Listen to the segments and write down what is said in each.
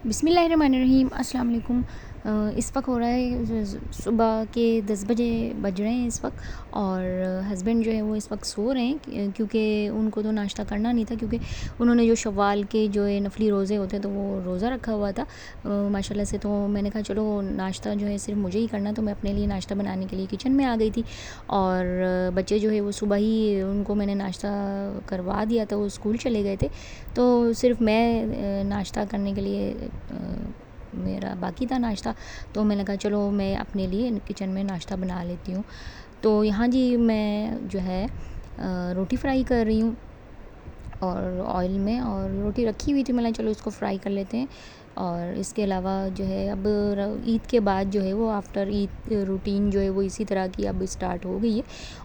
बिस्मिल्लाहिर्रहमानिर्रहीम अस्सलाम वालेकुम। इस वक्त हो रहा है सुबह के 10 बजे बज रहे हैं इस वक्त। और हस्बैंड जो है वो इस वक्त सो रहे हैं क्योंकि उनको तो नाश्ता करना नहीं था, क्योंकि उन्होंने जो शव्वाल के जो है नफली रोज़े होते हैं तो वो रोज़ा रखा हुआ था माशाल्लाह से। तो मैंने कहा चलो नाश्ता जो है सिर्फ मुझे ही करना, तो मैं अपने लिए नाश्ता बनाने के लिए किचन में आ गई थी। और बच्चे जो है वो सुबह ही उनको मैंने नाश्ता करवा दिया था, वो स्कूल चले गए थे। तो सिर्फ मैं नाश्ता करने के लिए मेरा बाकी था नाश्ता। तो मैंने कहा चलो मैं अपने लिए किचन में नाश्ता बना लेती हूँ। तो यहाँ जी मैं जो है रोटी फ्राई कर रही हूँ और ऑयल में, और रोटी रखी हुई थी, मैंने चलो इसको फ्राई कर लेते हैं। और इसके अलावा जो है अब ईद के बाद जो है वो आफ्टर ईद रूटीन जो है वो इसी तरह की अब स्टार्ट हो गई है।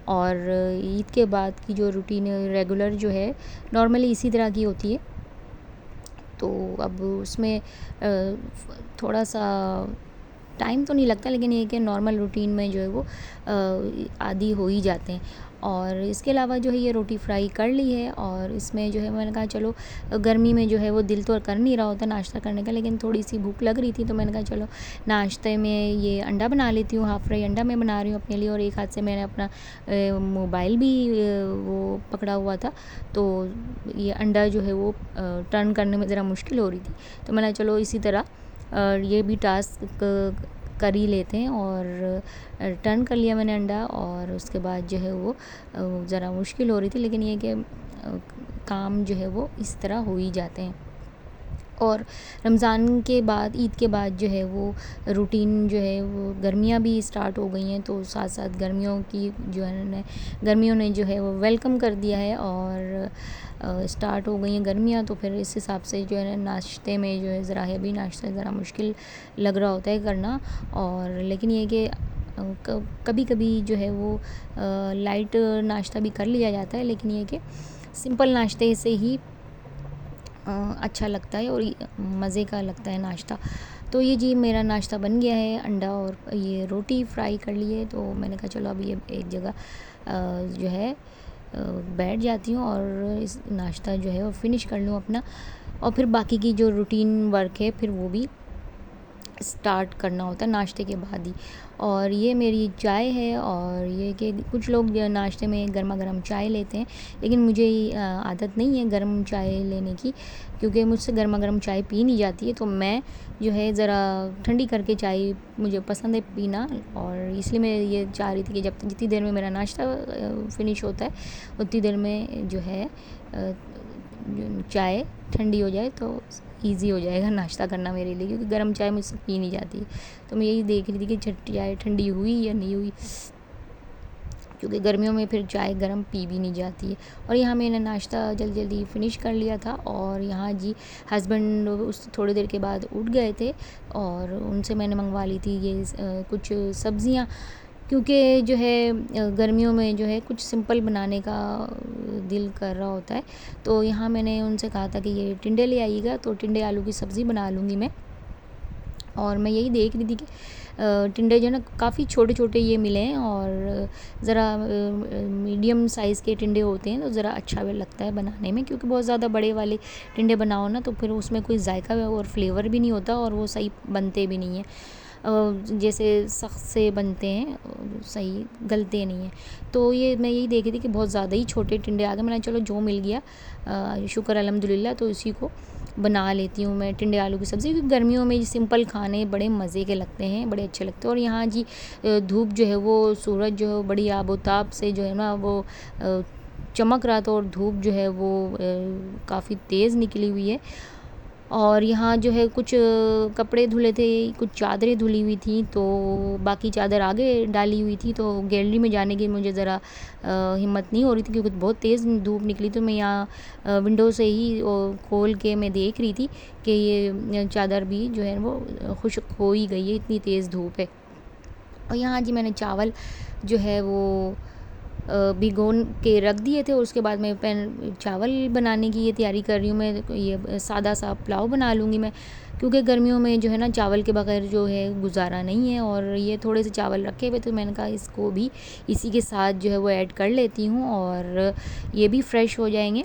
और ईद के बाद की जो रूटीन रेगुलर जो है नॉर्मली इसी तरह की होती है। तो अब उसमें थोड़ा सा टाइम तो नहीं लगता, लेकिन ये कि नॉर्मल रूटीन में जो है वो आदी हो ही जाते हैं। और इसके अलावा जो है ये रोटी फ्राई कर ली है, और इसमें जो है मैंने कहा चलो गर्मी में जो है वो दिल तो कर नहीं रहा होता नाश्ता करने का, लेकिन थोड़ी सी भूख लग रही थी तो मैंने कहा चलो नाश्ते में ये अंडा बना लेती हूँ। हाफ़ फ्राई अंडा मैं बना रही हूँ अपने लिए, और एक हाथ से मैंने अपना मोबाइल भी वो पकड़ा हुआ था। तो ये अंडा जो है वो टर्न करने में ज़रा मुश्किल हो रही थी, तो मैंने चलो इसी तरह ये भी टास्क कर ही लेते हैं। और टर्न कर लिया मैंने अंडा, और उसके बाद जो है वो ज़रा मुश्किल हो रही थी, लेकिन ये कि काम जो है वो इस तरह हो ही जाते हैं। और रमज़ान के बाद, ईद के बाद जो है वो रूटीन जो है वो गर्मियाँ भी स्टार्ट हो गई हैं, तो साथ साथ गर्मियों की जो है गर्मियों ने जो है वो वेलकम कर दिया है, और स्टार्ट हो गई हैं गर्मियाँ। तो फिर इस हिसाब से जो है नाश्ते में जो है ज़रा हैवी नाश्ता ज़रा मुश्किल लग रहा होता है करना। और लेकिन ये कि कभी कभी जो है वो लाइट नाश्ता भी कर लिया जाता है, लेकिन ये कि सिंपल नाश्ते से ही अच्छा लगता है और मज़े का लगता है नाश्ता। तो ये जी मेरा नाश्ता बन गया है, अंडा और ये रोटी फ्राई कर लिए। तो मैंने कहा चलो अभी ये एक जगह जो है बैठ जाती हूँ और इस नाश्ता जो है वो फ़िनिश कर लूँ अपना, और फिर बाकी की जो रूटीन वर्क है फिर वो भी स्टार्ट करना होता है नाश्ते के बाद ही। और ये मेरी चाय है, और ये कि कुछ लोग नाश्ते में गर्मा गर्म चाय लेते हैं, लेकिन मुझे आदत नहीं है गर्म चाय लेने की, क्योंकि मुझसे गर्मा गर्म चाय पी नहीं जाती है। तो मैं जो है ज़रा ठंडी करके चाय मुझे पसंद है पीना, और इसलिए मैं ये चाह रही थी कि जब जितनी देर में मेरा नाश्ता फिनिश होता है उतनी देर में जो है चाय ठंडी हो जाए तो ईज़ी हो जाएगा नाश्ता करना मेरे लिए, क्योंकि गर्म चाय मुझसे पी नहीं जाती। तो मैं यही देख रही थी कि चाय ठंडी हुई या नहीं हुई, क्योंकि गर्मियों में फिर चाय गर्म पी भी नहीं जाती है। और यहाँ मैंने नाश्ता जल्दी जल्दी फ़िनिश कर लिया था, और यहाँ जी हस्बैंड उस थोड़ी देर के बाद उठ गए थे, और उनसे मैंने मंगवा ली थी ये कुछ सब्ज़ियाँ, क्योंकि जो है गर्मियों में जो है कुछ सिंपल बनाने का दिल कर रहा होता है। तो यहाँ मैंने उनसे कहा था कि ये टिंडे ले आइएगा, तो टिंडे आलू की सब्ज़ी बना लूँगी मैं। और मैं यही देख रही थी कि टिंडे जो है ना काफ़ी छोटे छोटे ये मिले हैं, और ज़रा मीडियम साइज़ के टिंडे होते हैं तो ज़रा अच्छा भी लगता है बनाने में, क्योंकि बहुत ज़्यादा बड़े वाले टिंडे बनाओ ना तो फिर उसमें कोई जायका और फ्लेवर भी नहीं होता, और वो सही बनते भी नहीं हैं। जैसे सख्त से बनते हैं सही गलते नहीं हैं। तो ये मैं यही देख रही थी कि बहुत ज़्यादा ही छोटे टिंडे आ गए। मैंने चलो जो मिल गया शुक्र अल्हम्दुलिल्लाह, तो इसी को बना लेती हूँ मैं टिंडे आलू की सब्ज़ी, क्योंकि गर्मियों में सिंपल खाने बड़े मज़े के लगते हैं, बड़े अच्छे लगते हैं। और यहाँ जी धूप जो है वो सूरज जो है वो बड़ी आबोताब से जो है ना वो चमक रहा था, और धूप जो है वो काफ़ी तेज़ निकली हुई है। और यहाँ जो है कुछ कपड़े धुले थे, कुछ चादरें धुली हुई थी, तो बाकी चादर आगे डाली हुई थी, तो गैलरी में जाने की मुझे ज़रा हिम्मत नहीं हो रही थी, क्योंकि बहुत तेज़ धूप निकली। तो मैं यहाँ विंडो से ही खोल के मैं देख रही थी कि ये चादर भी जो है वो खुश्क हो ही गई है, इतनी तेज़ धूप है। और यहाँ जी मैंने चावल जो है वो भिगो के रख दिए थे, और उसके बाद मैं चावल बनाने की ये तैयारी कर रही हूँ। मैं ये सादा सा पुलाव बना लूँगी मैं, क्योंकि गर्मियों में जो है ना चावल के बगैर जो है गुजारा नहीं है। और ये थोड़े से चावल रखे हुए तो मैंने कहा इसको भी इसी के साथ जो है वो ऐड कर लेती हूँ, और ये भी फ्रेश हो जाएंगे।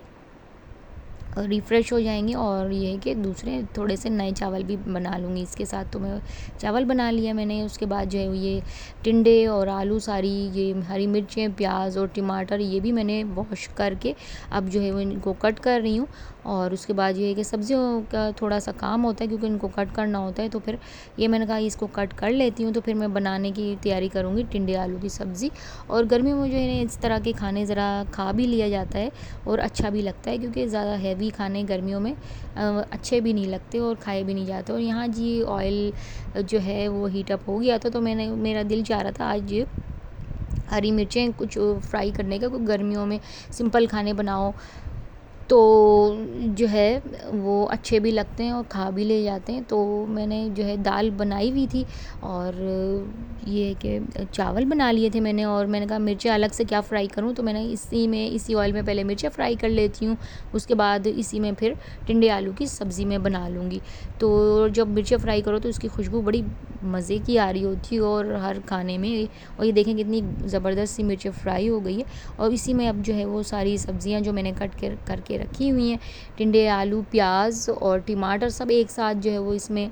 रिफ़्रेश हो जाएंगे। और ये है कि दूसरे थोड़े से नए चावल भी बना लूँगी इसके साथ। तो मैं चावल बना लिया मैंने। उसके बाद जो है ये टिंडे और आलू, सारी ये हरी मिर्चें, प्याज और टमाटर, ये भी मैंने वॉश करके अब जो है वो इनको कट कर रही हूँ। और उसके बाद ये है कि सब्जियों का थोड़ा सा काम होता है क्योंकि इनको कट करना होता है, तो फिर ये मैंने कहा इसको कट कर लेती हूँ। तो फिर मैं बनाने की तैयारी करूँगी टिंडे आलू की सब्ज़ी। और गर्मियों में जो है इस तरह के खाने ज़रा खा भी लिया जाता है और अच्छा भी लगता है, क्योंकि ज़्यादा हैवी खाने गर्मियों में अच्छे भी नहीं लगते और खाए भी नहीं जाते। और यहाँ जी ऑयल जो है वो हीट अप हो गया था, तो मेरा दिल चाह रहा था आज हरी मिर्चें कुछ फ्राई करने का, क्योंकि गर्मियों में सिंपल खाने बनाओ तो जो है वो अच्छे भी लगते हैं और खा भी ले जाते हैं। तो मैंने जो है दाल बनाई हुई थी और ये है कि चावल बना लिए थे मैंने। और मैंने कहा मिर्चें अलग से क्या फ़्राई करूं, तो मैंने इसी ऑयल में पहले मिर्चें फ्राई कर लेती हूँ। उसके बाद इसी में फिर टिंडे आलू की सब्ज़ी मैं बना लूँगी। तो जब मिर्चें फ्राई करो तो उसकी खुशबू बड़ी मज़े की आ रही होती है और हर खाने में। और ये देखें कितनी ज़बरदस्त सी मिर्चें फ्राई हो गई है। और इसी में अब जो है वो सारी सब्ज़ियाँ जो मैंने कट करके रखी हुई हैं, टिंडे, आलू, प्याज और टमाटर, सब एक साथ जो है वो इसमें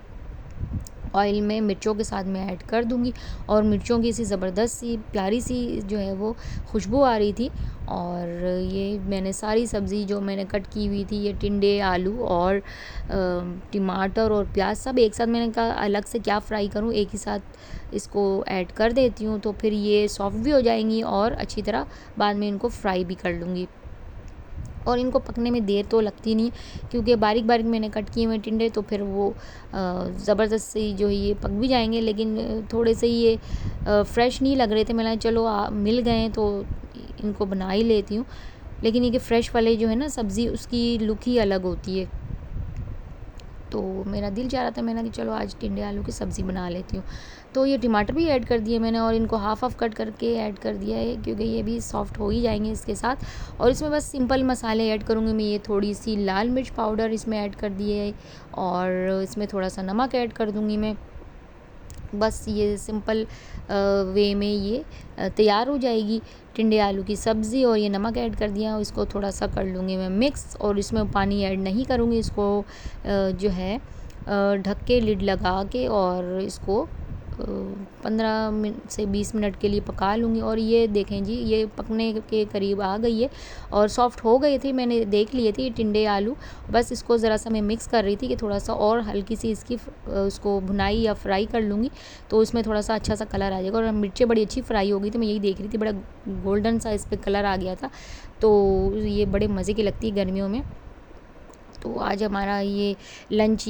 ऑयल में मिर्चों के साथ मैं ऐड कर दूंगी। और मिर्चों की सी ज़बरदस्त सी प्यारी सी जो है वो खुशबू आ रही थी। और ये मैंने सारी सब्ज़ी जो मैंने कट की हुई थी, ये टिंडे, आलू और टमाटर और प्याज, सब एक साथ मैंने कहा अलग से क्या फ़्राई करूं, एक ही साथ इसको ऐड कर देती हूँ। तो फिर ये सॉफ्ट भी हो जाएंगी और अच्छी तरह बाद में इनको फ्राई भी कर लूँगी। और इनको पकने में देर तो लगती नहीं, क्योंकि बारीक बारीक मैंने कट किए हुए टिंडे, तो फिर वो ज़बरदस्त से जो है ये पक भी जाएंगे। लेकिन थोड़े से ये फ्रेश नहीं लग रहे थे। मैंने चलो मिल गए तो इनको बना ही लेती हूँ। लेकिन ये कि फ़्रेश वाले जो है ना सब्ज़ी, उसकी लुक ही अलग होती है। तो मेरा दिल चाह रहा था, मैंने कि चलो आज टिंडे आलू की सब्ज़ी बना लेती हूँ। तो ये टमाटर भी ऐड कर दिए मैंने और इनको हाफ़ हाफ़ कट करके ऐड कर दिया है, क्योंकि ये भी सॉफ्ट हो ही जाएंगे इसके साथ। और इसमें बस सिंपल मसाले ऐड करूँगी मैं। ये थोड़ी सी लाल मिर्च पाउडर इसमें ऐड कर दिए और इसमें थोड़ा सा नमक ऐड कर दूँगी मैं। बस ये सिंपल वे में ये तैयार हो जाएगी टिंडे आलू की सब्ज़ी। और ये नमक ऐड कर दिया, इसको थोड़ा सा कर लूँगी मैं मिक्स। और इसमें पानी ऐड नहीं करूँगी, इसको जो है ढक के लिड लगा के और इसको 15 मिनट से 20 मिनट के लिए पका लूँगी। और ये देखें जी, ये पकने के करीब आ गई है और सॉफ्ट हो गए थे, मैंने देख लिए थे ये टिंडे आलू। बस इसको ज़रा सा मैं मिक्स कर रही थी कि थोड़ा सा और हल्की सी इसकी उसको भुनाई या फ्राई कर लूँगी, तो उसमें थोड़ा सा अच्छा सा कलर आ जाएगा। और मिर्चें बड़ी अच्छी फ्राई हो गई थी, मैं यही देख रही थी, बड़ा गोल्डन सा इस पर कलर आ गया था। तो ये बड़े मज़े की लगती है गर्मियों में। तो आज हमारा ये लंच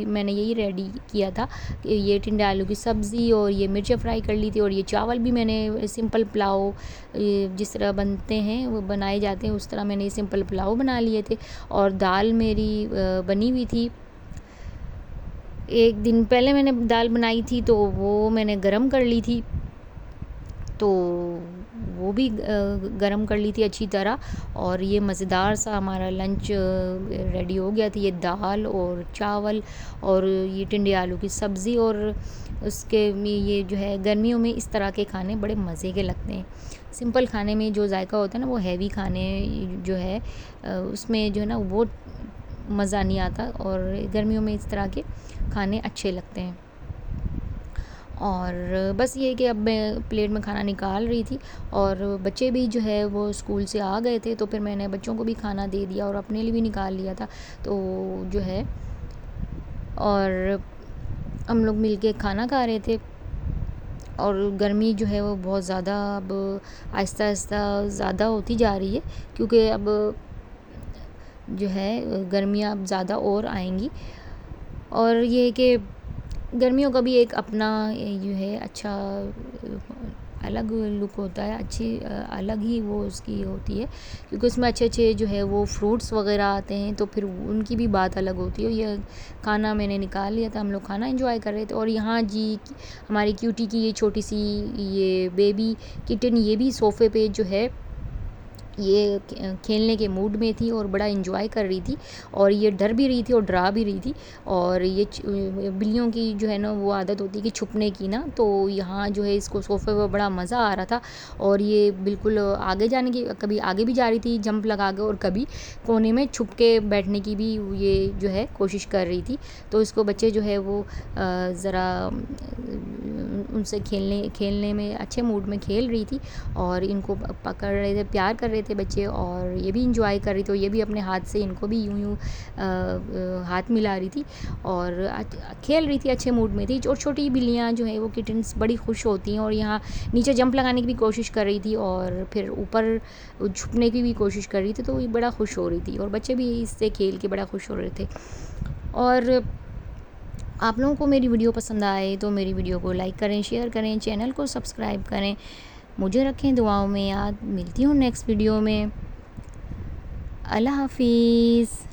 मैंने यही रेडी किया था कि ये टिंडे आलू की सब्ज़ी और ये मिर्चें फ्राई कर ली थी। और ये चावल भी मैंने सिंपल पुलाव जिस तरह बनते हैं वो बनाए जाते हैं, उस तरह मैंने ये सिंपल पुलाव बना लिए थे। और दाल मेरी बनी हुई थी, एक दिन पहले मैंने दाल बनाई थी तो वो मैंने गरम कर ली थी। तो वो भी गरम कर ली थी अच्छी तरह। और ये मज़ेदार सा हमारा लंच रेडी हो गया था। ये दाल और चावल और ये टिंडे आलू की सब्ज़ी। और उसके में ये जो है गर्मियों में इस तरह के खाने बड़े मज़े के लगते हैं। सिंपल खाने में जो जायका होता है ना, वो हैवी खाने जो है उसमें जो है ना वो मज़ा नहीं आता। और गर्मियों में इस तरह के खाने अच्छे लगते हैं। और बस ये कि अब मैं प्लेट में खाना निकाल रही थी और बच्चे भी जो है वो स्कूल से आ गए थे, तो फिर मैंने बच्चों को भी खाना दे दिया और अपने लिए भी निकाल लिया था। तो जो है और हम लोग मिलके खाना खा रहे थे। और गर्मी जो है वो बहुत ज़्यादा अब आहिस्ता आहिस्ता ज़्यादा होती जा रही है, क्योंकि अब जो है गर्मियाँ अब ज़्यादा और आएंगी। और ये है कि गर्मियों का भी एक अपना जो है अच्छा अलग लुक होता है, अच्छी अलग ही वो उसकी होती है, क्योंकि उसमें अच्छे अच्छे जो है वो फ्रूट्स वगैरह आते हैं, तो फिर उनकी भी बात अलग होती है। ये खाना मैंने निकाल लिया था, हम लोग खाना एंजॉय कर रहे थे। और यहाँ जी हमारी क्यूटी की ये छोटी सी ये बेबी किटन, ये भी सोफ़े पे जो है ये खेलने के मूड में थी और बड़ा एंजॉय कर रही थी, और ये डर भी रही थी और डरा भी रही थी। और ये बिल्लियों की जो है ना वो आदत होती है कि छुपने की ना, तो यहाँ जो है इसको सोफ़े पे बड़ा मज़ा आ रहा था। और ये बिल्कुल आगे जाने की, कभी आगे भी जा रही थी जंप लगा के, और कभी कोने में छुप के बैठने की भी ये जो है कोशिश कर रही थी। तो इसको बच्चे जो है वो ज़रा उनसे खेलने खेलने में अच्छे मूड में खेल रही थी, और इनको पकड़ रहे थे, प्यार कर रहे थे बच्चे, और ये भी इंजॉय कर रही थी, और ये भी अपने हाथ से इनको भी यूं यूं हाथ मिला रही थी और खेल रही थी, अच्छे मूड में थी। और छोटी बिल्लियाँ जो है वो किटन्स बड़ी खुश होती हैं, और यहाँ नीचे जंप लगाने की भी कोशिश कर रही थी और फिर ऊपर छुपने की भी कोशिश कर रही थी, तो ये बड़ा खुश हो रही थी, और बच्चे भी इससे खेल के बड़ा खुश हो रहे थे। और आप लोगों को मेरी वीडियो पसंद आए तो मेरी वीडियो को लाइक करें, शेयर करें, चैनल को सब्सक्राइब करें, मुझे रखें दुआओं में याद। मिलती हूँ नेक्स्ट वीडियो में। अल्लाह हाफिज़।